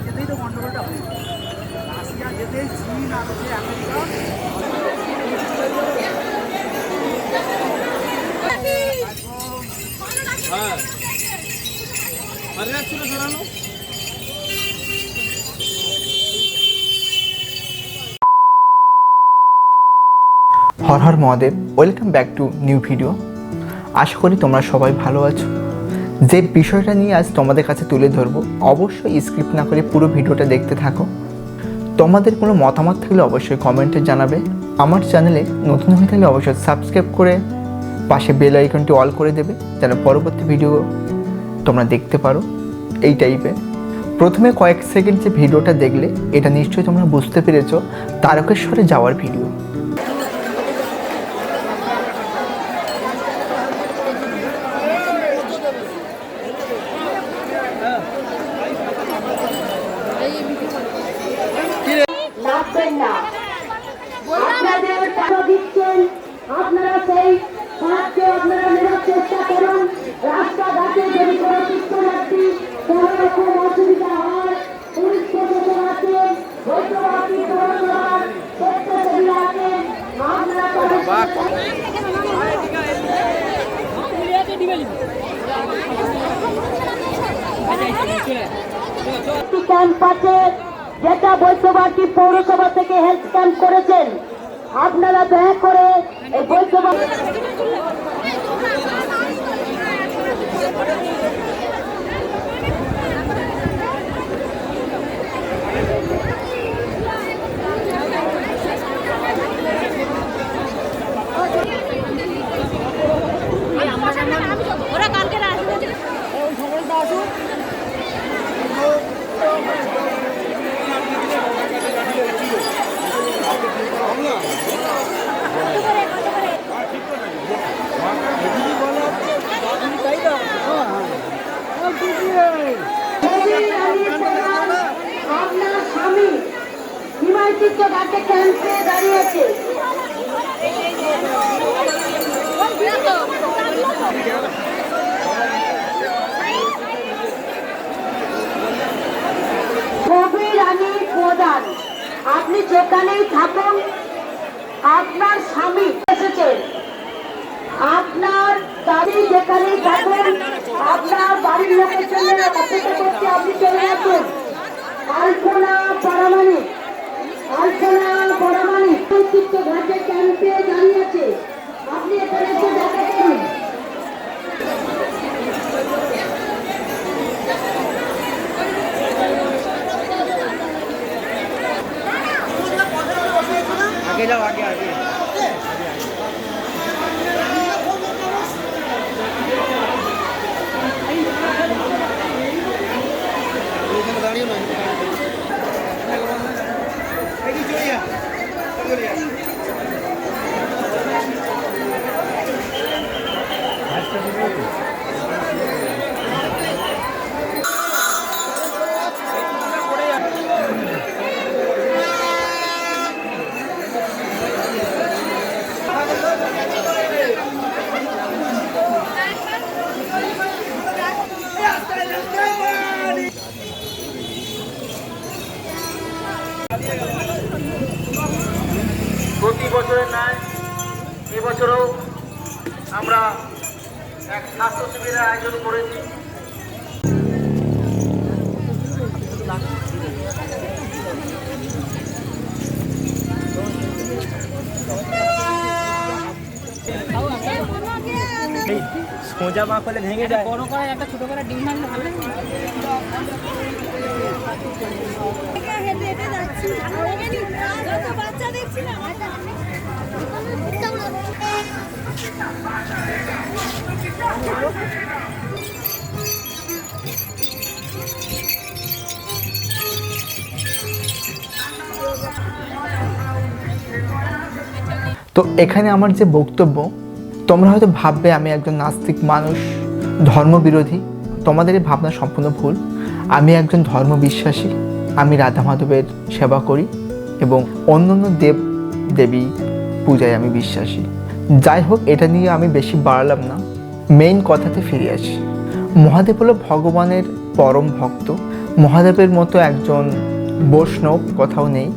যেতেই তো গন্ডগোলটা হয়, রাশিয়া যেতেই চীন আর হচ্ছে আমেরিকা ধরানো। Har Har Mahadev, welcome back to new video. আশা করি তোমরা সবাই ভালো আছো। যে বিষয়টা নিয়ে আজ তোমাদের কাছে তুলে ধরবো, অবশ্যই স্ক্রিপ্ট না করে পুরো ভিডিওটা দেখতে থাকো। তোমাদের কোনো মতামত থাকলে অবশ্যই কমেন্টে জানাবে। আমার চ্যানেলে নতুন হয়ে থাকলে অবশ্যই সাবস্ক্রাইব করে পাশে বেল আইকনটি অল করে দেবে, যেন পরবর্তী ভিডিও তোমরা দেখতে পারো এই টাইপের। প্রথমে কয়েক সেকেন্ড যে ভিডিওটা দেখলে, এটা নিশ্চয়ই তোমরা বুঝতে পেরেছো তারকেশ্বরে যাওয়ার ভিডিও। আপনাদের টাকা দিচ্ছেন, আপনারা সেই সাহায্যে আপনারা নেওয়ার চেষ্টা করুন। রাস্তাঘাটে যদি কোনো তীর্থযাত্রী কোনো রকম অসুবিধা হয়, পুলিশ প্রশাসন আছে, বৈদ্যবাসী পৌরসভার স্বেচ্ছাসেবী আছে, আপনারা ক্যাম্প আছে, যেটা বৈদ্যবাসী পৌরসভা থেকে হেলথ ক্যাম্প করেছেন। আপনারা দয়া করে এই বৈদ্যবাসী আপনার স্বামী হিমায়িত ঘাটে ক্যাম্পে দাঁড়িয়েছে। কবি রানী প্রধান, আপনি যেখানেই থাকুন, আপনার স্বামী এসেছেন, আপনার দাবি যেখানেই থাকুন, আপনার বাড়ির লোকের জন্য অপেক্ষা করতে আপনি চলে আসুন। আলপনা পরামানিক, আলপনা পরামানিক ঘাটে ক্যাম্পে দাঁড়িয়েছে, আপনি এখানে এসে দেখা করুন। আগে যাও, আগে আগে দাঁড়িয়ে নয়। প্রতি বছরের ন্যায় এবছরও আমরা এক স্বাস্থ্য শিবিরের আয়োজন করেছি। সোজা মা করলে ভেঙে যায়, বড় করে একটা ছোট করে ডিম ভাঙলে ভালো লাগে। হেঁটে হেঁটে যাচ্ছি, বাচ্চা দেখছি না। তো এখানে আমার যে বক্তব্য, তোমরা হয়তো ভাববে আমি একজন নাস্তিক মানুষ, ধর্মবিরোধী। তোমাদের এই ভাবনা সম্পূর্ণ ভুল। আমি একজন ধর্মবিশ্বাসী। আমি রাধা মাধবের সেবা করি এবং অন্যান্য দেব দেবী পূজায় আমি বিশ্বাসী। যাই হোক, এটা নিয়ে আমি বেশি বাড়ালাম না, মেইন কথাতে ফিরে আসি। মহাদেব হলো ভগবানের পরম ভক্ত। মহাদেবের মতো একজন বৈষ্ণব কোথাও নেই।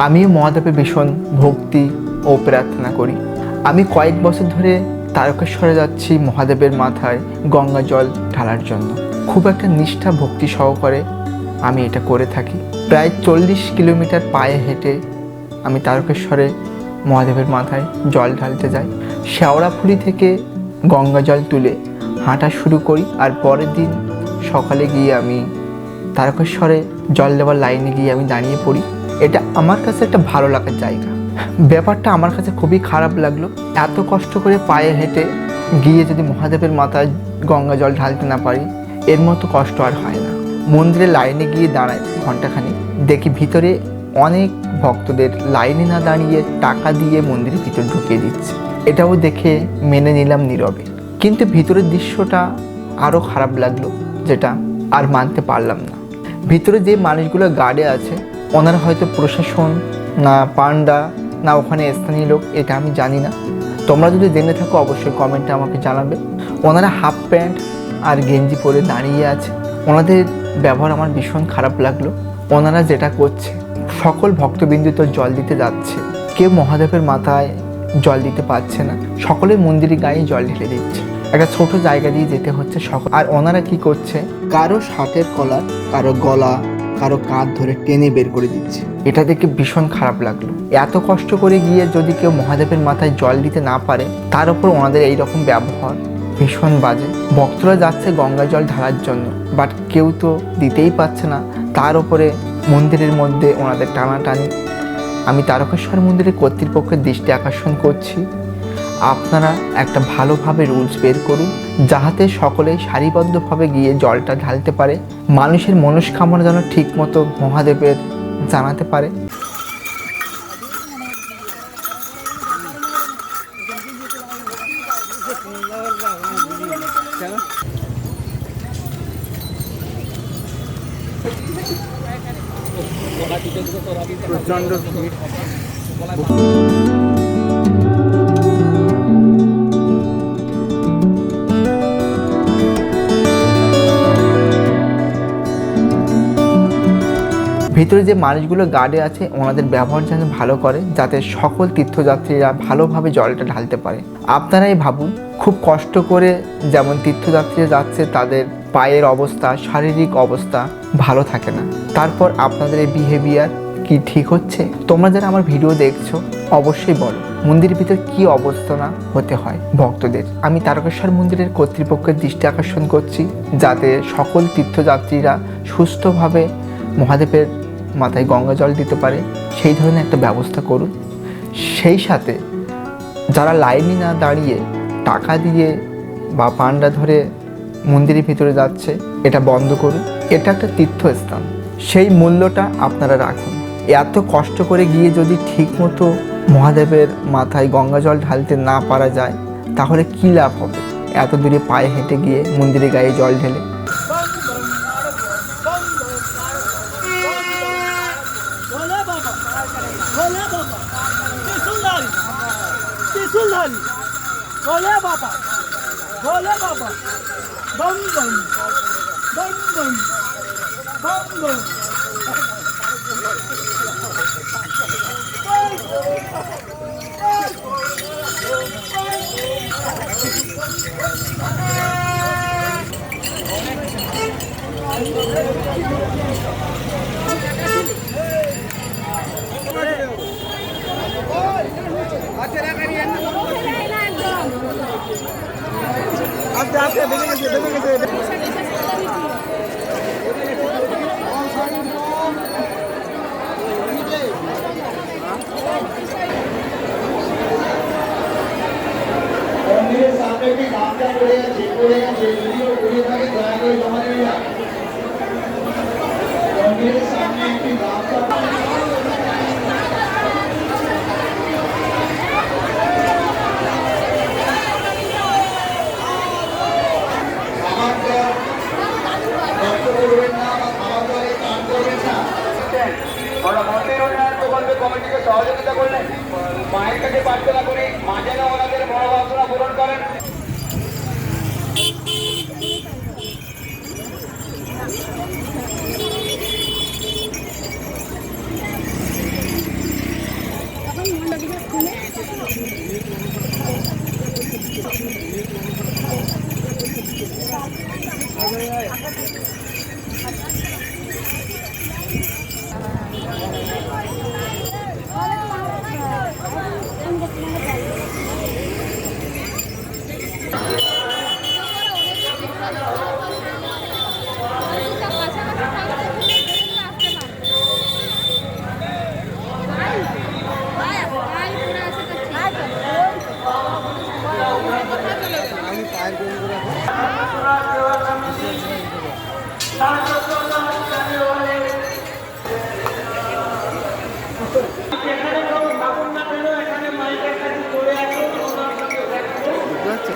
আমিও মহাদেবের ভীষণ ভক্তি ও প্রার্থনা করি। আমি কয়েক বছর ধরে তারকেশ্বরে যাচ্ছি মহাদেবের মাথায় গঙ্গা জল ঢালার জন্য। খুব একটা নিষ্ঠা ভক্তি সহকারে আমি এটা করে থাকি। প্রায় 40 কিলোমিটার পায়ে হেঁটে আমি তারকেশ্বরে মহাদেবের মাথায় জল ঢালতে যাই। শেওড়াফুলি থেকে গঙ্গা জল তুলে হাঁটা শুরু করি, আর পরের দিন সকালে গিয়ে আমি তারকেশ্বরে জল দেওয়ার লাইনে গিয়ে আমি দাঁড়িয়ে পড়ি। এটা আমার কাছে একটা ভালো লাগার জায়গা। ব্যাপারটা আমার কাছে খুবই খারাপ লাগলো। এত কষ্ট করে পায়ে হেঁটে গিয়ে যদি মহাদেবের মাথায় গঙ্গা জল ঢালতে না পারি, এর মতো কষ্ট আর হয় না। মন্দিরের লাইনে গিয়ে দাঁড়াই ঘন্টাখানি, দেখি ভিতরে অনেক ভক্তদের লাইনে না দাঁড়িয়ে টাকা দিয়ে মন্দিরের ভিতর ঢুকিয়ে দিচ্ছে। এটাও দেখে মেনে নিলাম নীরবে। কিন্তু ভিতরের দৃশ্যটা আরও খারাপ লাগলো, যেটা আর মানতে পারলাম না। ভিতরে যে মানুষগুলো গার্ডে আছে, ওনারা হয়তো প্রশাসন না পান্ডা না ওখানে স্থানীয় লোক, এটা আমি জানি না। তোমরা যদি জেনে থাকো অবশ্যই কমেন্টে আমাকে জানাবে। ওনারা হাফ প্যান্ট আর গেঞ্জি পরে দাঁড়িয়ে আছে। ওনাদের ব্যবহার আমার ভীষণ খারাপ লাগলো। ওনারা যেটা করছে, সকল ভক্তবিন্দু তো জল দিতে যাচ্ছে, কেউ মহাদেবের মাথায় জল দিতে পারছে না, সকলে মন্দিরের গায়ে জল ঢেলে দিচ্ছে। একটা ছোট জায়গা দিয়ে যেতে হচ্ছে সকল। আর ওনারা কি করছে, কারো শার্টের কলার, কারো গলা, কারো কাঁধ ধরে টেনে বের করে দিচ্ছে। এটা দেখে ভীষণ খারাপ লাগলো। এত কষ্ট করে গিয়ে যদি কেউ মহাদেবের মাথায় জল দিতে না পারে, তার উপর ওনাদের এইরকম ব্যবহার ভীষণ বাজে। ভক্তরা যাচ্ছে গঙ্গা জল ঢালার জন্য, বাট কেউ তো দিতেই পারছে না, তার উপরে মন্দিরের মধ্যে ওনাদের টানাটানি। আমি তারকেশ্বর মন্দিরের কর্তৃপক্ষের দৃষ্টি আকর্ষণ করছি, আপনারা একটা ভালোভাবে রুলস বের করুন, যাহাতে সকলেই সারিবদ্ধভাবে গিয়ে জলটা ঢালতে পারে, মানুষের মনস্কামনা যেন ঠিক মতো মহাদেবের জানাতে পারে। প্রচণ্ড ভিড়। ভিতরে যে মানুষগুলো গার্ডে আছে, ওনাদের ব্যবহার যেন ভালো করে, যাতে সকল তীর্থযাত্রীরা ভালোভাবে জলটা ঢালতে পারে। আপনারাই ভাবুন, খুব কষ্ট করে যেমন তীর্থযাত্রীরা যাচ্ছে, তাদের পায়ের অবস্থা, শারীরিক অবস্থা ভালো থাকে না, তারপর আপনাদের এই বিহেভিয়ার কি ঠিক হচ্ছে? তোমরা যারা আমার ভিডিও দেখছো অবশ্যই বলো, মন্দিরের ভিতর কি অবস্থা না হতে হয় ভক্তদের। আমি তারকেশ্বর মন্দিরের কর্তৃপক্ষের দৃষ্টি আকর্ষণ করছি, যাতে সকল তীর্থযাত্রীরা সুস্থভাবে মহাদেবের মাথায় গঙ্গা জল দিতে পারে, সেই ধরনের একটা ব্যবস্থা করুন। সেই সাথে যারা লাইনে না দাঁড়িয়ে টাকা দিয়ে বা পান্ডা ধরে মন্দিরের ভিতরে যাচ্ছে, এটা বন্ধ করুন। এটা একটা তীর্থস্থান, সেই মূল্যটা আপনারা রাখুন। এত কষ্ট করে গিয়ে যদি ঠিকমতো মহাদেবের মাথায় গঙ্গা জল ঢালতে না পারা যায়, তাহলে কী লাভ হবে এত দূরে পায়ে হেঁটে গিয়ে মন্দিরের গায়ে জল ঢেলে? भोले बाबा, भोले बाबा, बम बम, बम बम, बम बम। মন্দিরের সামনে একটি গামছা পড়ে আছে, যদিও পড়ে থাকে দয়া করে জমা দিয়ে যান। মন্দিরের সামনে একটি গামছা সহযোগিতা করলেন। মায়ের কাছে প্রার্থনা করে মা যেন ওনাদের মনোবাসনা পূরণ করেন।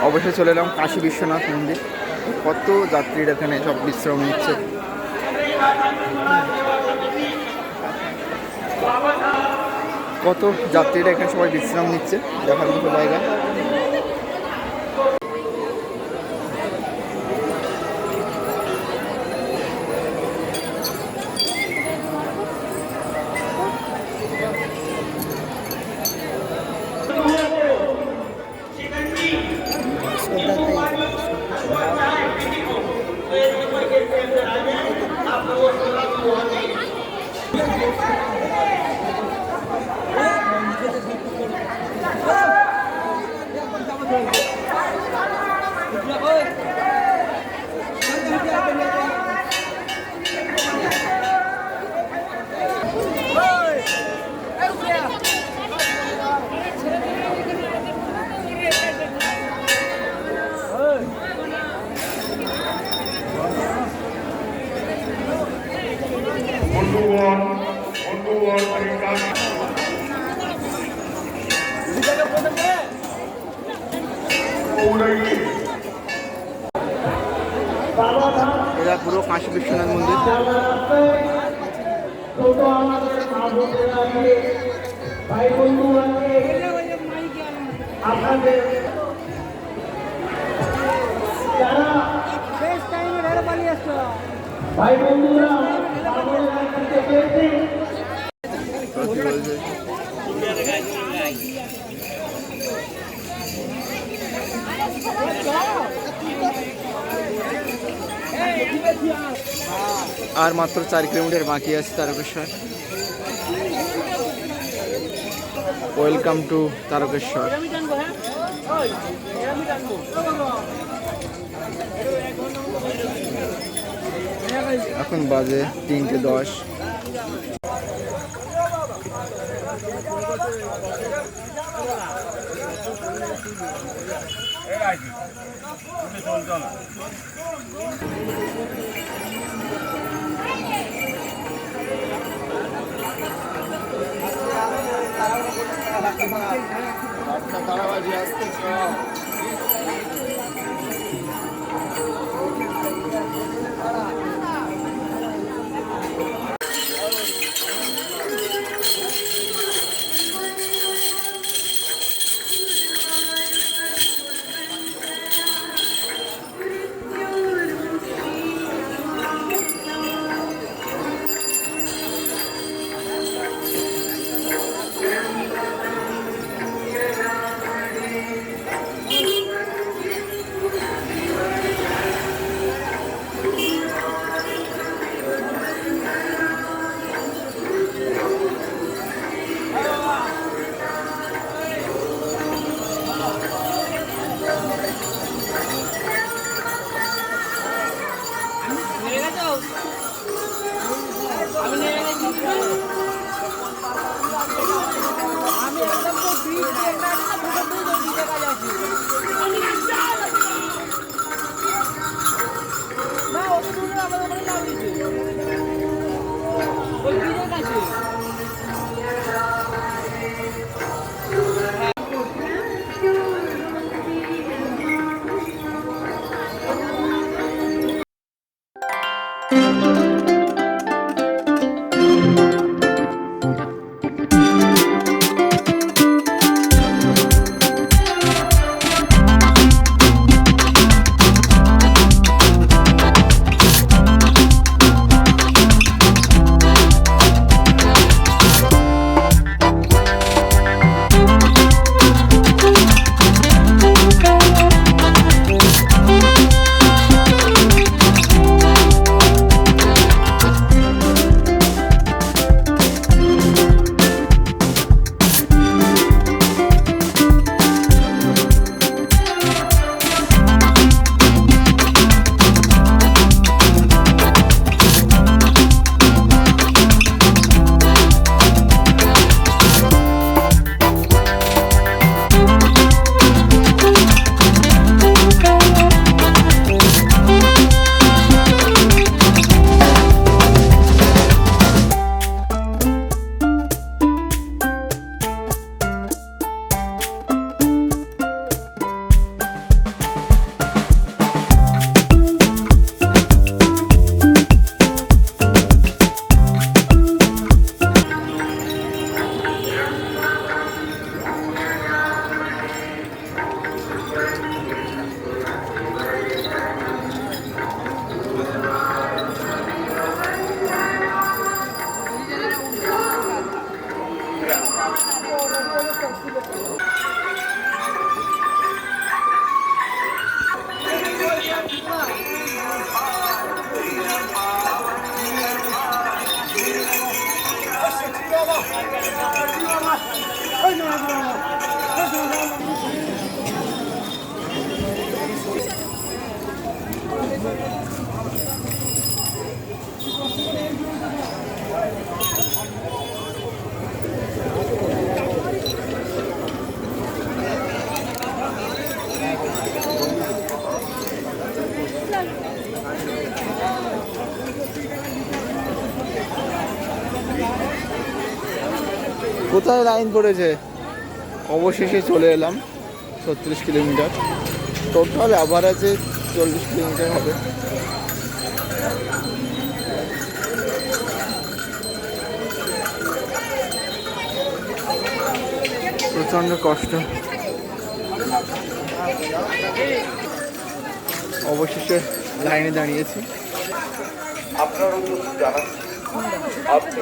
অবশ্যই চলে এলাম কাশী বিশ্বনাথ মন্দির। কত যাত্রীরা এখানে সব বিশ্রাম নিচ্ছে। কত যাত্রীরা এখানে সবাই বিশ্রাম নিচ্ছে, দেখার মতো জায়গা। এটা পুরো কাশী বিশ্বনাথ মন্দির। ভাই বন্ধু আপনাদের যারা ভাই বন্ধুরা আর মাত্র 4 কিলোমিটার বাকি আছে তারকেশ্বর। Welcome to Tarakeswar. এখন বাজে 3:10। কোথায় লাইন পড়েছে? অবশেষে চলে এলাম। 36 কিলোমিটার টোটাল, আবার আছে 40 কিলোমিটার হবে। প্রচণ্ড কষ্ট। অবশেষে লাইনে দাঁড়িয়েছি। আপনার উদ্দেশ্যে জানাচ্ছি আপনি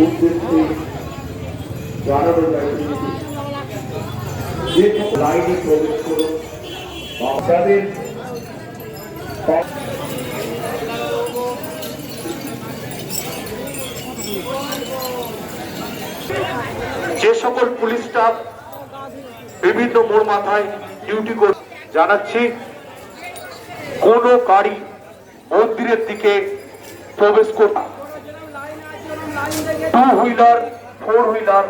উদ্দেশ্যে জানানো যাচ্ছে যে লাইনে প্রবেশ করুন আপনাদের যে সকল পুলিশ স্টাফ বিভিন্ন মোড় মাথায় ডিউটি করে জানাচ্ছি কোন গাড়ি মন্দিরের দিকে প্রবেশ করবে, 2 হুইলার 4 হুইলার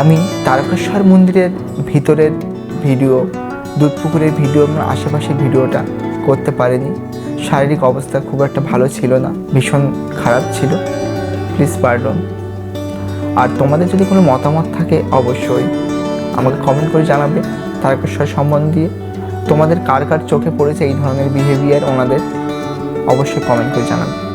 আমি তারকেশ্বর মন্দিরের ভিতরের ভিডিও, দুধপুকুরের ভিডিও, আশেপাশের ভিডিওটা করতে পারিনি। শারীরিক অবস্থা খুব একটা ভালো ছিল না, ভীষণ খারাপ ছিল, প্লিজ পারডন। আর তোমাদের যদি কোনো মতামত থাকে অবশ্যই আমাকে কমেন্ট করে জানাবে তারকেশ্বর সম্বন্ধে। তোমাদের কার কার চোখে পড়েছে এই ধরনের বিহেভিয়ার ওনাদের, অবশ্যই কমেন্ট করে জানাবে।